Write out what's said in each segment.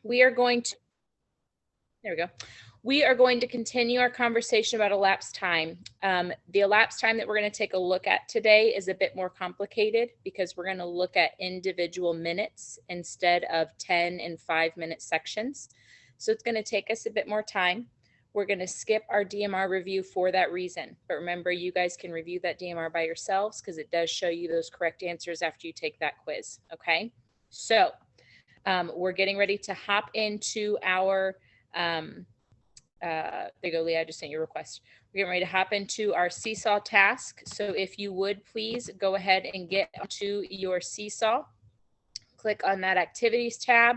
we are going to, there we go. We are going to continue our conversation about elapsed time. The elapsed time that we're going to take a look at today is a bit more complicated because we're going to look at individual minutes instead of 10 and 5-minute sections. So it's going to take us a bit more time. We're going to skip our DMR review for that reason. But remember, you guys can review that DMR by yourselves because it does show you those correct answers after you take that quiz. Okay, so we're getting ready to hop into our there you go, Leah, I just sent your request. We're getting ready to hop into our Seesaw task. So if you would please go ahead and get onto your Seesaw, click on that activities tab,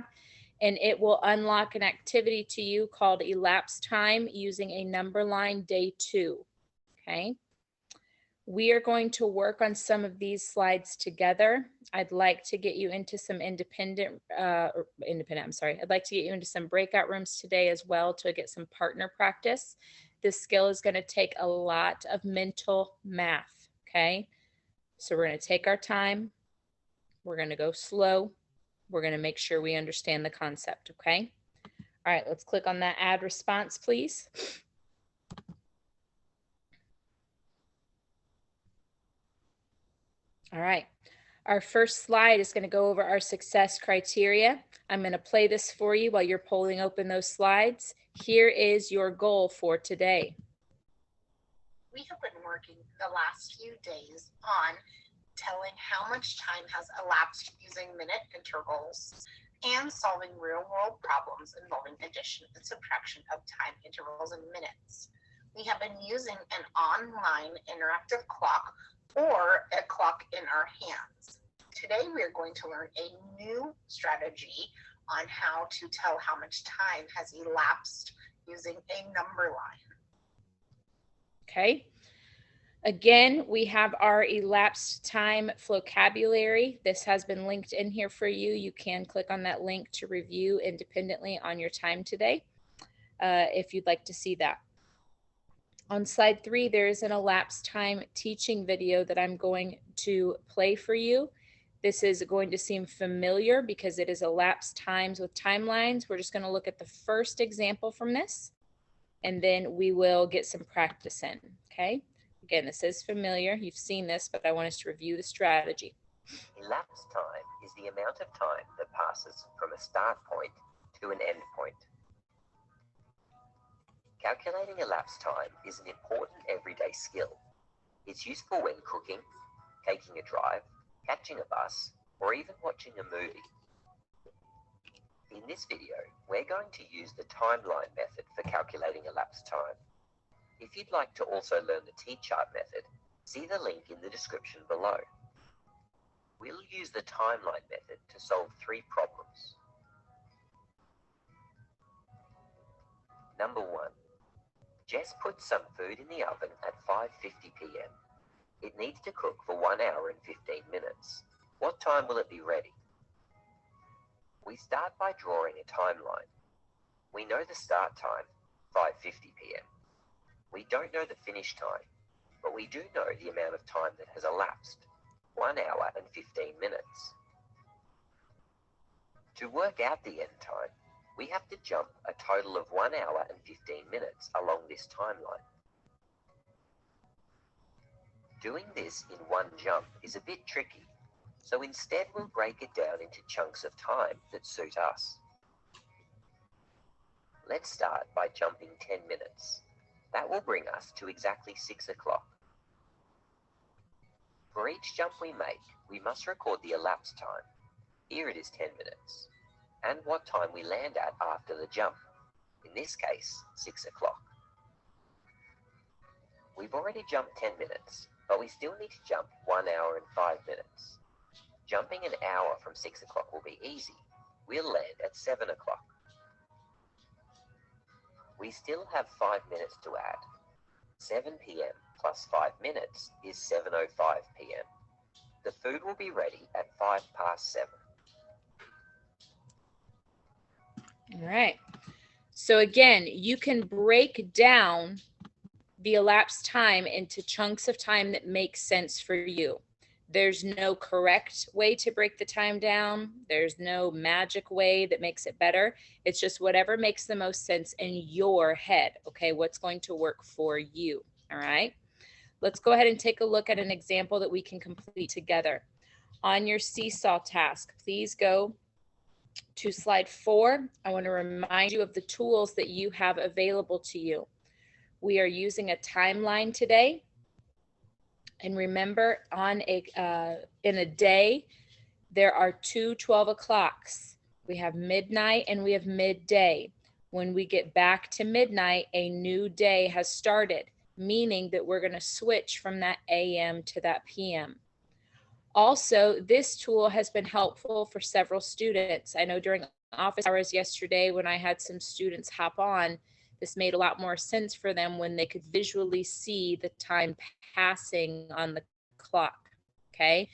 and it will unlock an activity to you called elapsed time using a Numberline day 2. Okay. We are going to work on some of these slides together. I'd like to get you into some I'd like to get you into some breakout rooms today as well to get some partner practice. This skill is going to take a lot of mental math, okay? So we're going to take our time. We're going to go slow. We're going to make sure we understand the concept, okay? All right, let's click on that add response, please. All right, our first slide is going to go over our success criteria. I'm going to play this for you while you're pulling open those slides. Here is your goal for today. We have been working the last few days on telling how much time has elapsed using minute intervals and solving real-world problems involving addition and subtraction of time intervals in minutes. We have been using an online interactive clock or a clock in our hands. Today, we are going to learn a new strategy on how to tell how much time has elapsed using a number line. Okay. Again, we have our elapsed time vocabulary. This has been linked in here for you. You can click on that link to review independently on your time today if you'd like to see that. On slide 3, there is an elapsed time teaching video that I'm going to play for you. This is going to seem familiar because it is elapsed times with timelines. We're just going to look at the first example from this, and then we will get some practice in, okay? Again, this is familiar. You've seen this, but I want us to review the strategy. Elapsed time is the amount of time that passes from a start point to an end point. Calculating elapsed time is an important everyday skill. It's useful when cooking, taking a drive, catching a bus, or even watching a movie. In this video, we're going to use the timeline method for calculating elapsed time. If you'd like to also learn the T-chart method, see the link in the description below. We'll use the timeline method to solve 3 problems. Number 1. Jess puts some food in the oven at 5:50 p.m. It needs to cook for 1 hour and 15 minutes. What time will it be ready? We start by drawing a timeline. We know the start time, 5:50 p.m. We don't know the finish time, but we do know the amount of time that has elapsed, 1 hour and 15 minutes. To work out the end time, we have to jump a total of 1 hour and 15 minutes along this timeline. Doing this in one jump is a bit tricky, so instead we'll break it down into chunks of time that suit us. Let's start by jumping 10 minutes. That will bring us to exactly 6 o'clock. For each jump we make, we must record the elapsed time. Here it is 10 minutes. And what time we land at after the jump. In this case, 6 o'clock. We've already jumped 10 minutes, but we still need to jump 1 hour and 5 minutes. Jumping an hour from 6 o'clock will be easy. We'll land at 7 o'clock. We still have 5 minutes to add. 7 p.m. plus 5 minutes is 7:05 p.m. The food will be ready at 7:05. All right. So again, you can break down the elapsed time into chunks of time that make sense for you. There's no correct way to break the time down. There's no magic way that makes it better. It's just whatever makes the most sense in your head, okay? What's going to work for you, all right? Let's go ahead and take a look at an example that we can complete together. On your seesaw task, please go to slide 4. I want to remind you of the tools that you have available to you. We are using a timeline today. And remember, in a day, there are two 12 o'clocks. We have midnight and we have midday. When we get back to midnight, a new day has started, meaning that we're going to switch from that AM to that PM. Also, this tool has been helpful for several students. I know during office hours yesterday when I had some students hop on, this made a lot more sense for them when they could visually see the time passing on the clock, okay?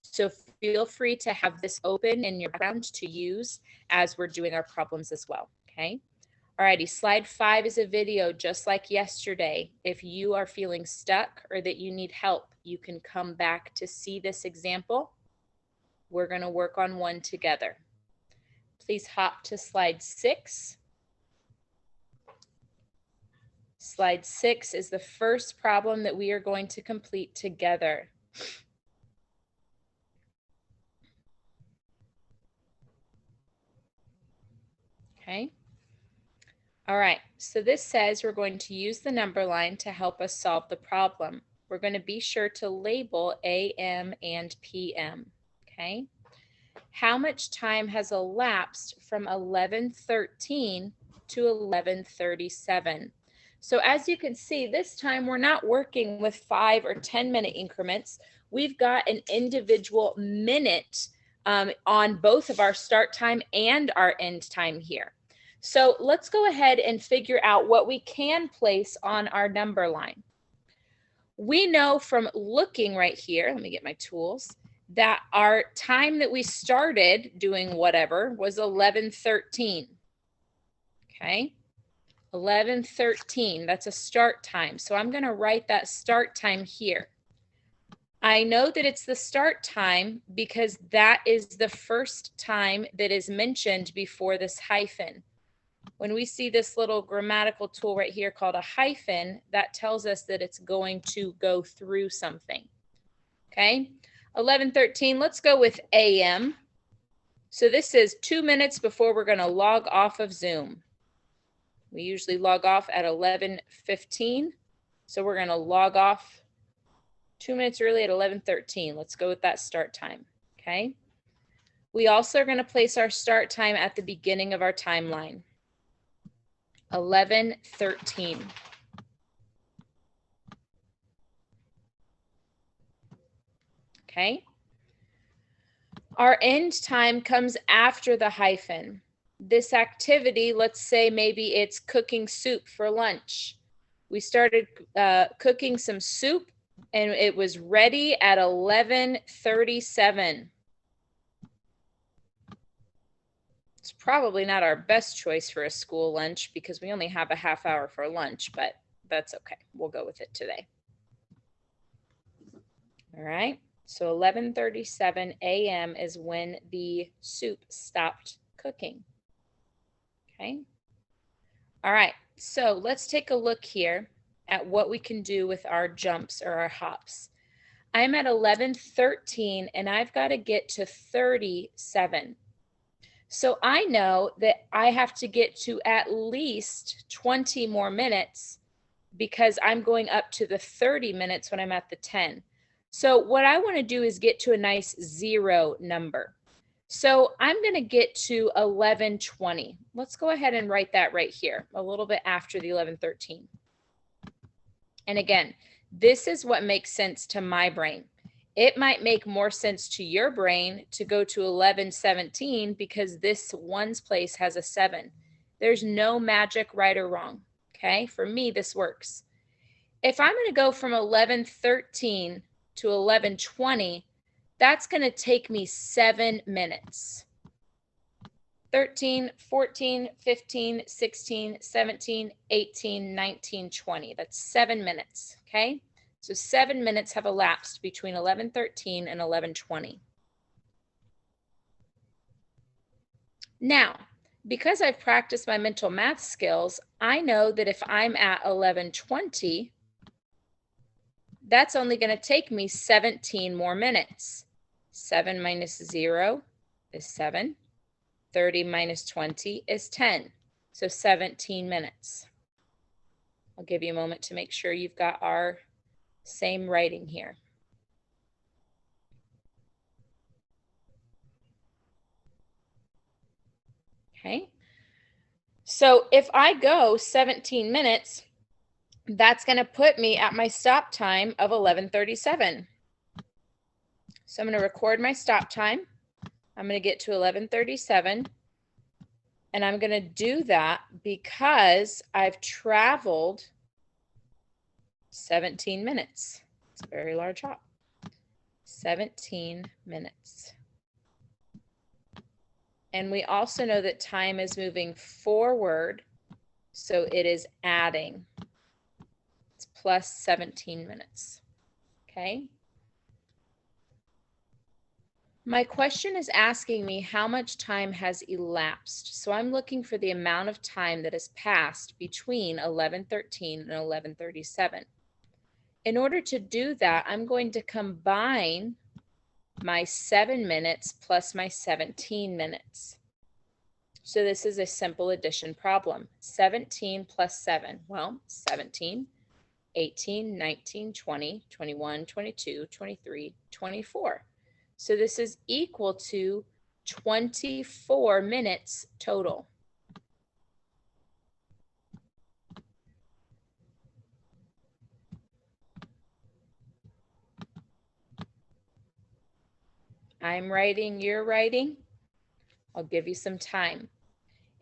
So feel free to have this open in your background to use as we're doing our problems as well, okay? Alrighty, slide 5 is a video just like yesterday. If you are feeling stuck or that you need help, you can come back to see this example. We're gonna work on one together. Please hop to slide 6. Slide 6 is the first problem that we are going to complete together. Okay. All right, so this says we're going to use the number line to help us solve the problem. We're going to be sure to label AM and PM, okay? How much time has elapsed from 11:13 to 11:37? So as you can see, this time we're not working with 5 or 10-minute increments. We've got an individual minute on both of our start time and our end time here. So let's go ahead and figure out what we can place on our number line. We know from looking right here, let me get my tools, that our time that we started doing whatever was 11:13. Okay. 11:13, that's a start time. So I'm going to write that start time here. I know that it's the start time because that is the first time that is mentioned before this hyphen. When we see this little grammatical tool right here called a hyphen, that tells us that it's going to go through something. Okay, 11:13, let's go with AM. So this is 2 minutes before we're going to log off of Zoom. We usually log off at 11:15. So we're going to log off 2 minutes early at 11:13. Let's go with that start time. Okay. We also are going to place our start time at the beginning of our timeline. 11:13. Okay. Our end time comes after the hyphen. This activity, let's say maybe it's cooking soup for lunch. We started cooking some soup and it was ready at 11:37. It's probably not our best choice for a school lunch because we only have a half hour for lunch, but that's okay. We'll go with it today. All right. So 11:37 a.m. is when the soup stopped cooking. Okay. All right. So let's take a look here at what we can do with our jumps or our hops. I'm at 11:13 and I've got to get to 37. So I know that I have to get to at least 20 more minutes because I'm going up to the 30 minutes when I'm at the 10. So what I want to do is get to a nice 0 number. So I'm going to get to 11:20. Let's go ahead and write that right here, a little bit after the 11:13. And again, this is what makes sense to my brain. It might make more sense to your brain to go to 11:17 because this one's place has a 7. There's no magic right or wrong. Okay, for me, this works. If I'm going to go from 11:13 to 11:20, that's going to take me 7 minutes. 13, 14, 15, 16, 17, 18, 19, 20. That's 7 minutes, okay? So 7 minutes have elapsed between 11:13 and 11:20. Now, because I've practiced my mental math skills, I know that if I'm at 11:20, that's only going to take me 17 more minutes. 7 minus 0 is 7. 30 minus 20 is 10. So 17 minutes. I'll give you a moment to make sure you've got our same writing here. Okay. So if I go 17 minutes, that's going to put me at my stop time of 11:37. So I'm going to record my stop time. I'm going to get to 11:37. And I'm going to do that because I've traveled 17 minutes. It's a very large hop. 17 minutes. And we also know that time is moving forward, so it is adding. It's plus 17 minutes. Okay. My question is asking me how much time has elapsed. So I'm looking for the amount of time that has passed between 11:13 and 11:37. In order to do that, I'm going to combine my 7 minutes plus my 17 minutes. So this is a simple addition problem. 17 plus 7, well, 17, 18, 19, 20, 21, 22, 23, 24. So this is equal to 24 minutes total. I'm writing, you're writing. I'll give you some time.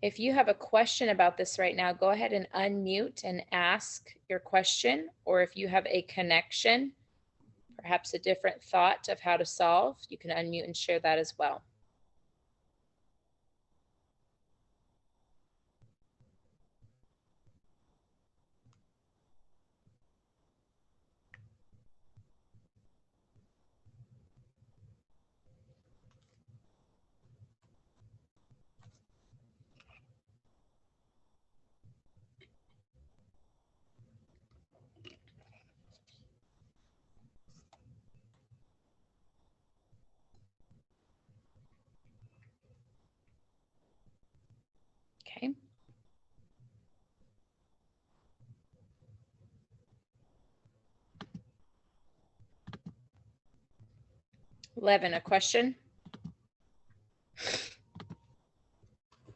If you have a question about this right now, go ahead and unmute and ask your question, or if you have a connection, perhaps a different thought of how to solve, you can unmute and share that as well. Okay. Levin, a question?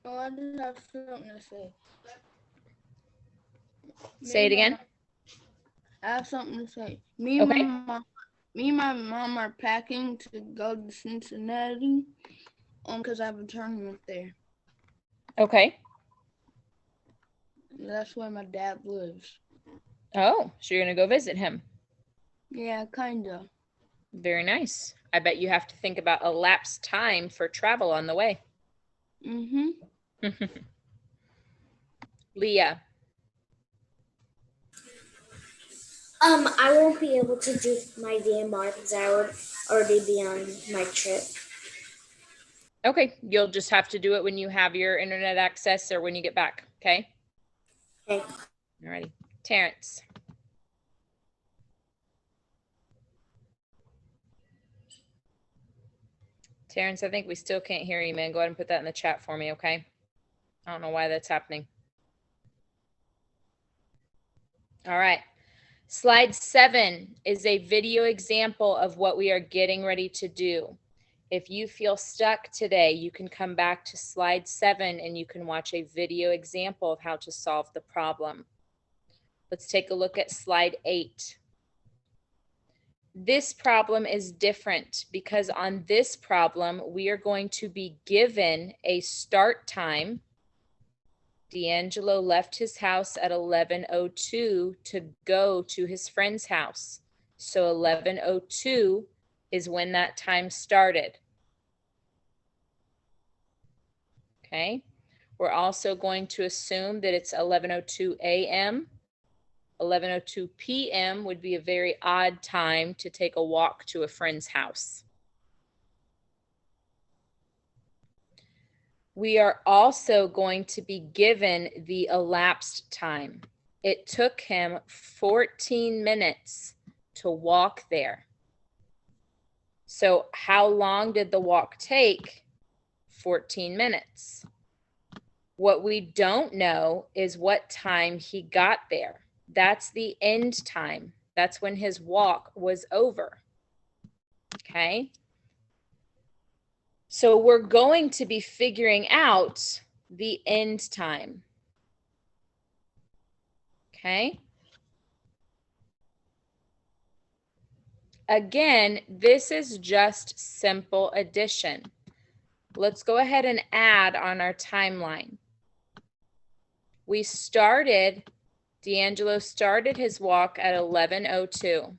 Oh, I just have something to say. Say it again. I have something to say. Me Okay. and my mom are packing to go to Cincinnati, because I have a tournament there. Okay. That's where my dad lives. Oh, so you're going to go visit him. Yeah, kinda. Very nice. I bet you have to think about elapsed time for travel on the way. Mm-hmm. Leah. I won't be able to do my DMR because I would already be on my trip. Okay, you'll just have to do it when you have your internet access or when you get back, okay? Okay. Alrighty. Terrence. Terrence, I think we still can't hear you, man. Go ahead and put that in the chat for me, okay? I don't know why that's happening. All right. Slide 7 is a video example of what we are getting ready to do. If you feel stuck today, you can come back to slide 7 and you can watch a video example of how to solve the problem. Let's take a look at slide 8. This problem is different because on this problem, we are going to be given a start time. D'Angelo left his house at 11:02 to go to his friend's house. So 11:02 is when that time started. Okay. We're also going to assume that it's 11:02 a.m. 11:02 p.m. would be a very odd time to take a walk to a friend's house. We are also going to be given the elapsed time. It took him 14 minutes to walk there. So how long did the walk take? 14 minutes. What we don't know is what time he got there. That's the end time. That's when his walk was over. Okay? So we're going to be figuring out the end time. Okay? Again, this is just simple addition. Let's go ahead and add on our timeline. We started, D'Angelo started his walk at 11:02.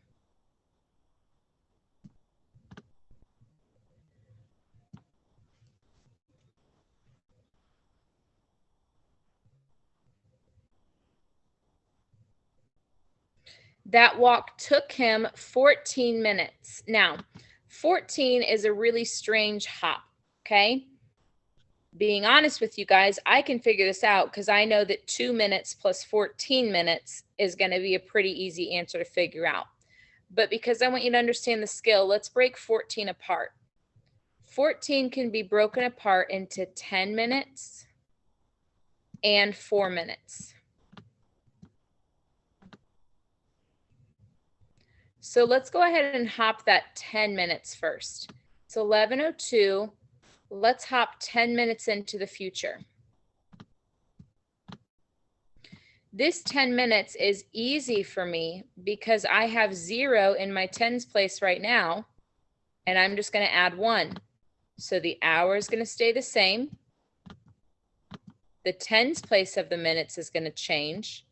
That walk took him 14 minutes. Now, 14 is a really strange hop, okay? Being honest with you guys, I can figure this out because I know that 2 minutes plus 14 minutes is going to be a pretty easy answer to figure out. But because I want you to understand the skill, let's break 14 apart. 14 can be broken apart into 10 minutes and 4 minutes. So let's go ahead and hop that 10 minutes first. It's 11:02. Let's hop 10 minutes into the future. This 10 minutes is easy for me because I have 0 in my tens place right now, and I'm just going to add 1. So the hour is going to stay the same. The tens place of the minutes is going to change,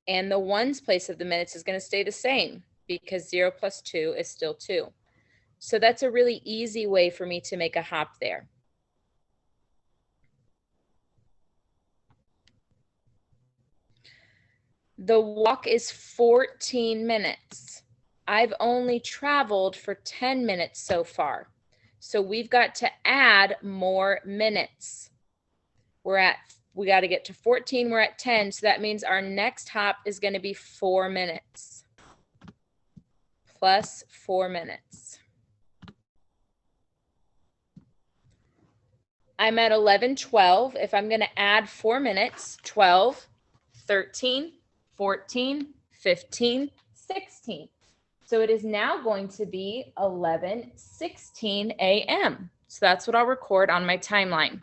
and the ones place of the minutes is going to stay the same, because 0 plus 2 is still 2. So that's a really easy way for me to make a hop there. The walk is 14 minutes. I've only traveled for 10 minutes so far. So we've got to add more minutes. We got to get to 14, we're at 10. So that means our next hop is going to be 4 minutes. Plus 4 minutes. I'm at 11:12. If I'm going to add 4 minutes, 12, 13, 14, 15, 16. So it is now going to be 11:16 a.m. So that's what I'll record on my timeline.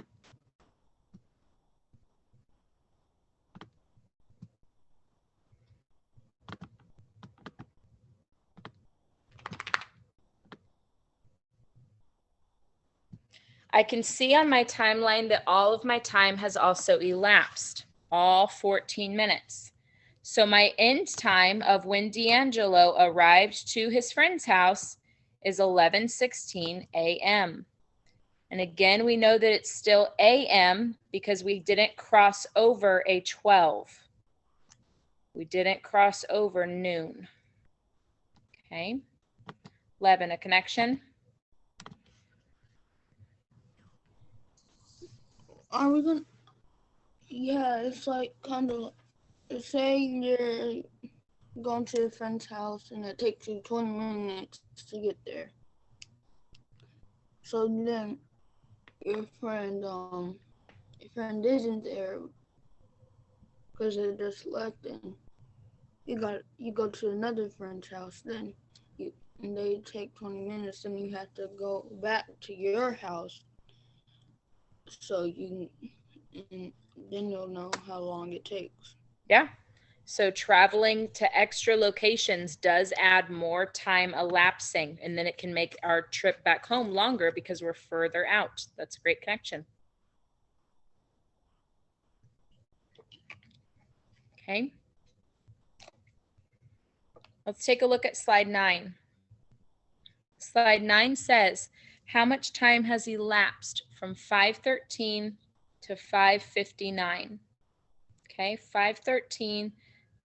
I can see on my timeline that all of my time has also elapsed, all 14 minutes. So my end time of when D'Angelo arrived to his friend's house is 11:16 a.m. And again, we know that it's still a.m. because we didn't cross over a 12. We didn't cross over noon. Okay. 11, a connection? Are we gonna? Yeah, it's like kind of. Say you're going to a friend's house and it takes you 20 minutes to get there. So then your friend isn't there because they just left, and you go to another friend's house. Then and they take 20 minutes, and you have to go back to your house. So then you'll know how long it takes. Yeah. So traveling to extra locations does add more time elapsing, and then it can make our trip back home longer because we're further out. That's a great connection. Okay. Let's take a look at slide 9. Slide 9 says, how much time has elapsed from 5:13 to 5:59? Okay, 5:13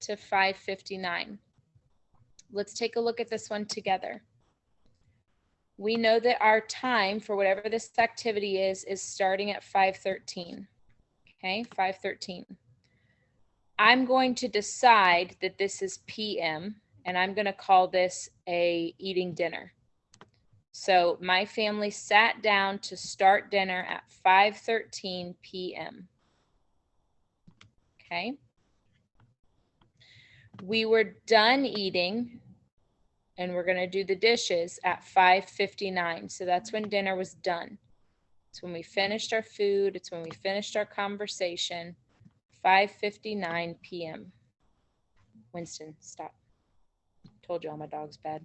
to 5:59. Let's take a look at this one together. We know that our time for whatever this activity is starting at 5:13. Okay, 5:13. I'm going to decide that this is PM, and I'm going to call this a eating dinner. So my family sat down to start dinner at 5:13 p.m. Okay. We were done eating, and we're going to do the dishes at 5:59. So that's when dinner was done. It's when we finished our food. It's when we finished our conversation. 5:59 p.m. Winston, stop. Told you all my dog's bad.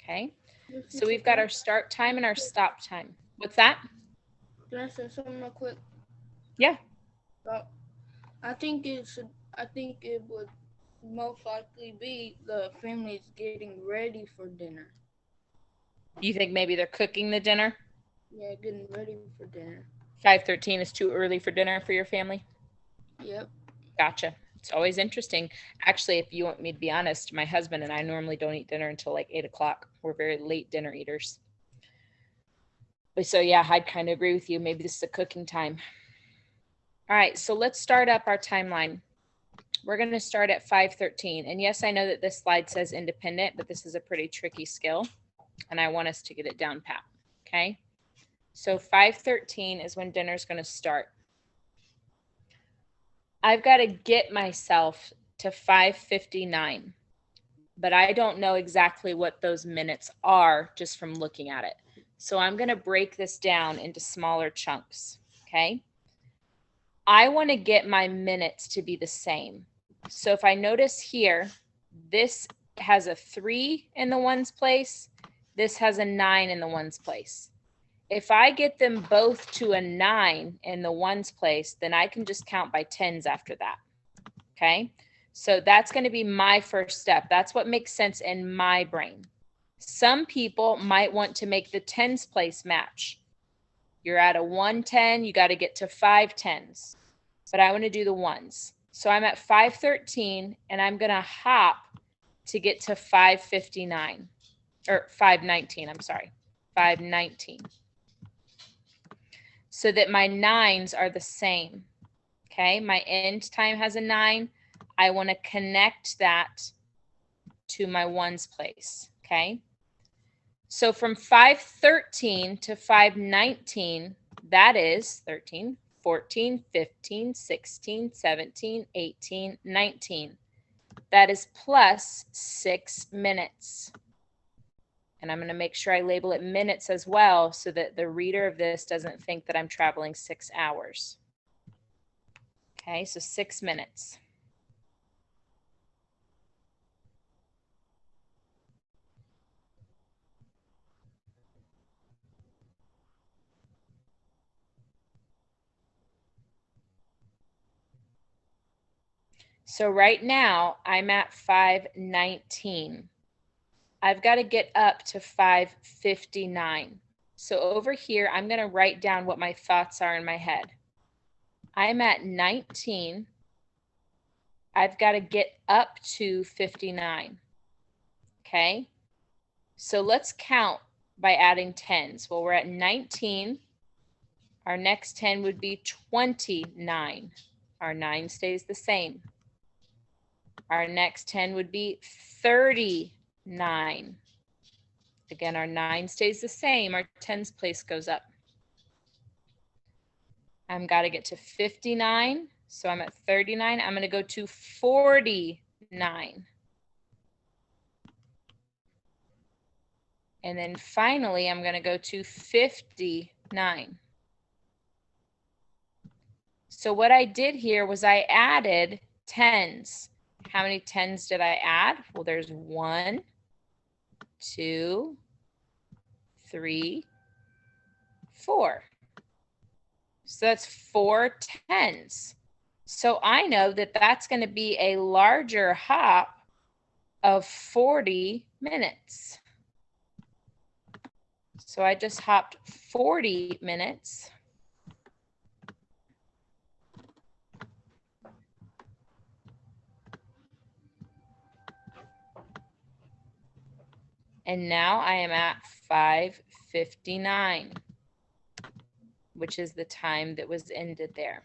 Okay. So we've got our start time and our stop time. What's that? Can I say something real quick? Yeah. Well, I think it would most likely be the family's getting ready for dinner. You think maybe they're cooking the dinner? Yeah, getting ready for dinner. 5:13 is too early for dinner for your family? Yep. Gotcha. It's always interesting. Actually, if you want me to be honest, my husband and I normally don't eat dinner until like 8 o'clock. We're very late dinner eaters. But so yeah, I'd kind of agree with you. Maybe this is a cooking time. All right, so let's start up our timeline. We're going to start at 5:13. And yes, I know that this slide says independent, but this is a pretty tricky skill, and I want us to get it down pat. Okay. So 5:13 is when dinner's going to start. I've got to get myself to 5:59, but I don't know exactly what those minutes are just from looking at it. So I'm going to break this down into smaller chunks. Okay. I want to get my minutes to be the same. So if I notice here, this has a 3 in the ones place. This has a 9 in the ones place. If I get them both to a 9 in the ones place, then I can just count by tens after that. Okay. So that's going to be my first step. That's what makes sense in my brain. Some people might want to make the tens place match. You're at a 110, you got to get to 5 tens. But I want to do the ones. So I'm at 5:13 and I'm going to hop to get to 5:59 or 5:19. I'm sorry, 5:19. So that my nines are the same. Okay, my end time has a 9. I want to connect that to my ones place. Okay, so from 5:13 to 5:19, that is 13, 14, 15, 16, 17, 18, 19. That is plus 6 minutes. And I'm going to make sure I label it minutes as well so that the reader of this doesn't think that I'm traveling 6 hours. Okay, so 6 minutes. So right now I'm at 5:19. I've got to get up to 5:59. So over here, I'm going to write down what my thoughts are in my head. I'm at 19. I've got to get up to 59. Okay. So let's count by adding tens. Well, we're at 19. Our next 10 would be 29. Our 9 stays the same. Our next 10 would be 39. Again, our 9 stays the same. Our tens place goes up. I've got to get to 59. So I'm at 39. I'm going to go to 49. And then finally, I'm going to go to 59. So what I did here was I added tens. How many tens did I add? Well, there's 1, 2, 3, 4. So that's 4 tens. So I know that that's going to be a larger hop of 40 minutes. So I just hopped 40 minutes. And now I am at 5:59, which is the time that was ended there.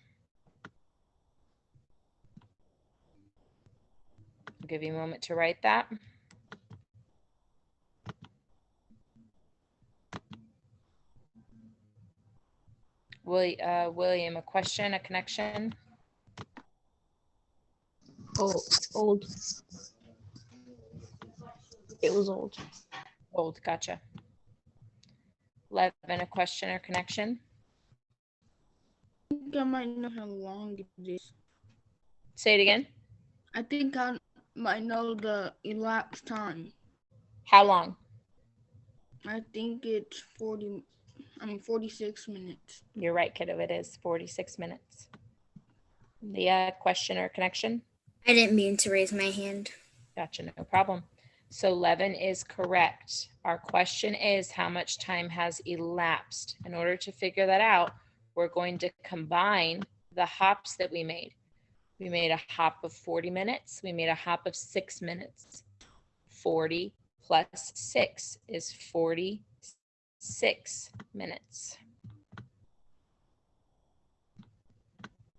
I'll give you a moment to write that. William, a question, a connection? Oh, old. It was old. Old, gotcha. 11, a question or connection? I think I might know how long it is. Say it again. I think I might know the elapsed time. How long? I think it's 46 minutes. You're right, kiddo, it is 46 minutes. The question or connection? I didn't mean to raise my hand. Gotcha, no problem. So 11 is correct. Our question is, how much time has elapsed? In order to figure that out, we're going to combine the hops that we made. We made a hop of 40 minutes. We made a hop of 6 minutes. 40 plus 6 is 46 minutes.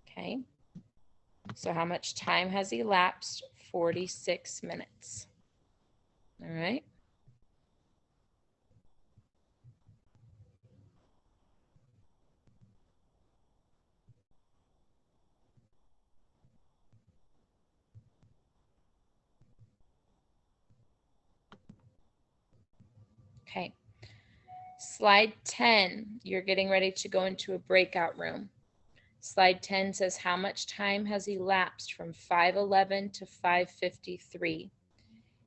Okay. So how much time has elapsed? 46 minutes. All right. Okay. Slide 10, you're getting ready to go into a breakout room. Slide 10 says how much time has elapsed from 5:11 to 5:53.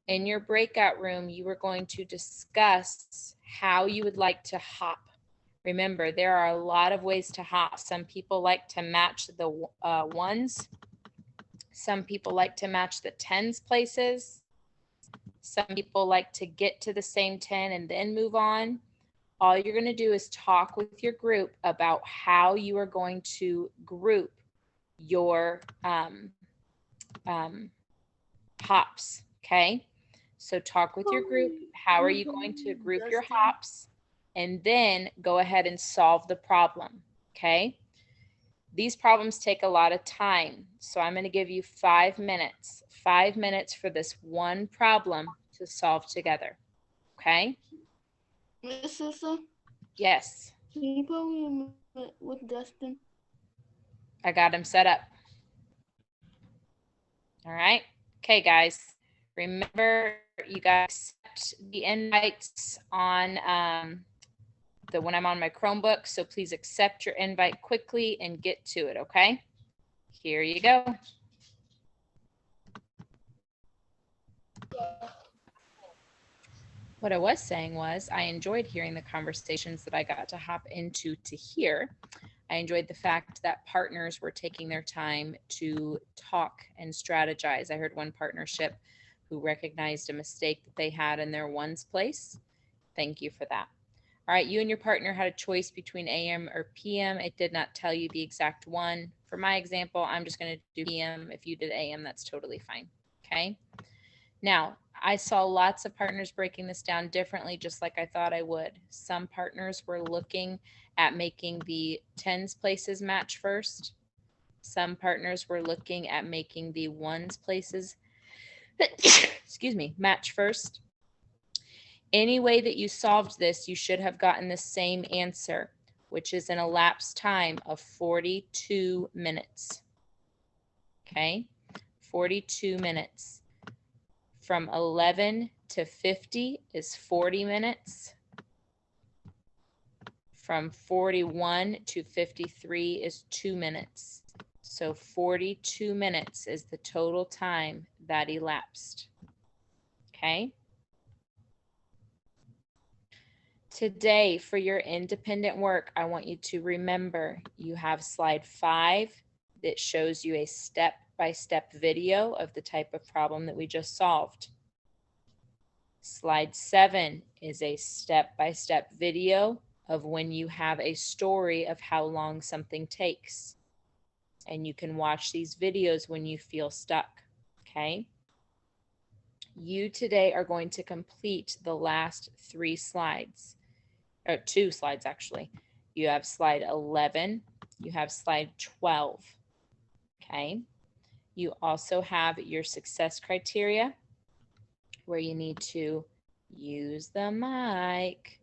In your breakout room, you are going to discuss how you would like to hop. Remember, there are a lot of ways to hop. Some people like to match the ones. Some people like to match the tens places. Some people like to get to the same 10 and then move on. All you're going to do is talk with your group about how you are going to group your hops, okay? So talk with your group. How are you going to group your hops? And then go ahead and solve the problem, okay? These problems take a lot of time. So I'm going to give you 5 minutes. 5 minutes for this one problem to solve together, okay? Miss Sissa, Yes, can you put me with Dustin? I got him set up. All right. Okay, guys. Remember, you guys accept the invites on when I'm on my Chromebook. So please accept your invite quickly and get to it, okay? Here you go. What I was saying was I enjoyed hearing the conversations that I got to hop into to hear. I enjoyed the fact that partners were taking their time to talk and strategize. I heard one partnership who recognized a mistake that they had in their ones place. Thank you for that. All right, you and your partner had a choice between AM or PM. It did not tell you the exact one. For my example, I'm just going to do PM. If you did AM, that's totally fine. Okay. Now, I saw lots of partners breaking this down differently, just like I thought I would. Some partners were looking at making the tens places match first. Some partners were looking at making the ones places, excuse me, match first. Any way that you solved this, you should have gotten the same answer, which is an elapsed time of 42 minutes. Okay, 42 minutes. From 11 to 50 is 40 minutes. From 41 to 53 is 2 minutes. So 42 minutes is the total time that elapsed. Okay. Today, for your independent work, I want you to remember you have slide 5 that shows you a step-by-step video of the type of problem that we just solved. Slide 7 is a step-by-step video of when you have a story of how long something takes. And you can watch these videos when you feel stuck, okay? You today are going to complete the last 3 slides, or 2 slides actually. You have slide 11, you have slide 12, okay? You also have your success criteria where you need to use the mic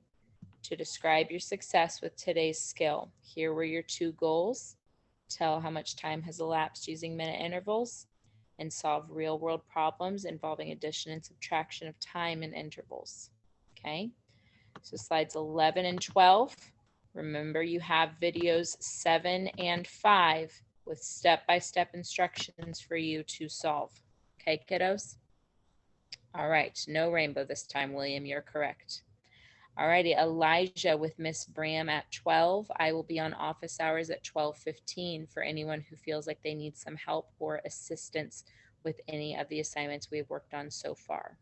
to describe your success with today's skill. Here were your 2 goals. Tell how much time has elapsed using minute intervals and solve real-world problems involving addition and subtraction of time in intervals. Okay, so slides 11 and 12. Remember, you have videos 7 and 5 with step-by-step instructions for you to solve. Okay, kiddos? All right, no rainbow this time, William, you're correct. All righty, Elijah with Miss Bram at 12. I will be on office hours at 12:15 for anyone who feels like they need some help or assistance with any of the assignments we've worked on so far.